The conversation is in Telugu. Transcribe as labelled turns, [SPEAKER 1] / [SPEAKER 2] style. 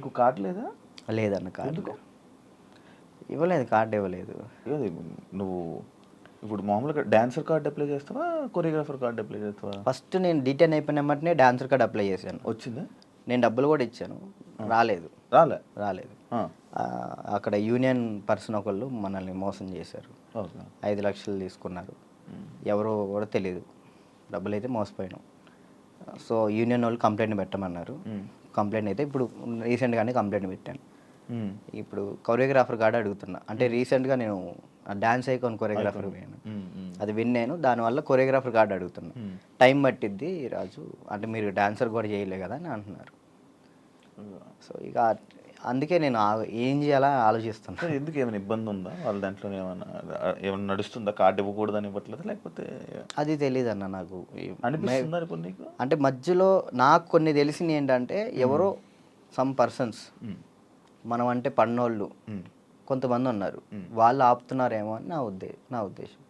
[SPEAKER 1] నీకు కార్డు లేదా?
[SPEAKER 2] లేదన్న కార్డు
[SPEAKER 1] ఎందుకు?
[SPEAKER 2] ఇవ్వలేదు, కార్డు ఇవ్వలేదు.
[SPEAKER 1] ఏది నువ్వు ఇప్పుడు మామూలుగా డాన్సర్ కార్డు అప్లై చేస్తావా, కొరియోగ్రాఫర్ కార్డు అప్లై చేస్తావా?
[SPEAKER 2] ఫస్ట్ నేను డీటెయిన్ అయిపోయిన వెంటనే డాన్సర్ కార్డు అప్లై చేశాను.
[SPEAKER 1] వచ్చిందా?
[SPEAKER 2] నేను డబ్బులు కూడా ఇచ్చాను, రాలేదు. రాలేదు. అక్కడ యూనియన్ పర్సన్ ఒకళ్ళు మనల్ని మోసం చేశారు. 5 లక్షలు తీసుకున్నారు. ఎవరో కూడా తెలియదు. డబ్బులు అయితే మోసపోయాను. సో యూనియన్ వాళ్ళు కంప్లైంట్ పెట్టమన్నారు. కంప్లైంట్ అయితే ఇప్పుడు రీసెంట్గానే కంప్లైంట్ పెట్టాను. ఇప్పుడు కొరియోగ్రాఫర్ కార్డు అడుగుతున్నా. అంటే రీసెంట్గా నేను డాన్స్ ఐకాన్ కొరియోగ్రాఫర్ పోయాను, అది విన్నాను. దానివల్ల కొరియోగ్రాఫర్ కార్డు అడుగుతున్నా. టైం పట్టిద్ది రాజు, అంటే మీరు డాన్సర్ కూడా చేయలే కదా అని అంటున్నారు. సో ఇక అందుకే నేను ఏం చేయాలా ఆలోచిస్తున్నా.
[SPEAKER 1] ఎందుకు ఏమైనా ఇబ్బంది ఉందా వాళ్ళ దాంట్లో? ఏమైనా నడుస్తుందా? కార్డు ఇవ్వకూడదని ఇవ్వట్లేదు లేకపోతే?
[SPEAKER 2] అది తెలియదు అన్న నాకు.
[SPEAKER 1] అనిపిస్తుందా ఇప్పుడు నీకు?
[SPEAKER 2] అంటే మధ్యలో నాకు కొన్ని తెలిసింది ఏంటంటే, ఎవరో సమ్ పర్సన్స్ మనం అంటే పన్నోళ్ళు కొంతమంది ఉన్నారు, వాళ్ళు ఆపుతున్నారేమో అని నా ఉద్దేశం.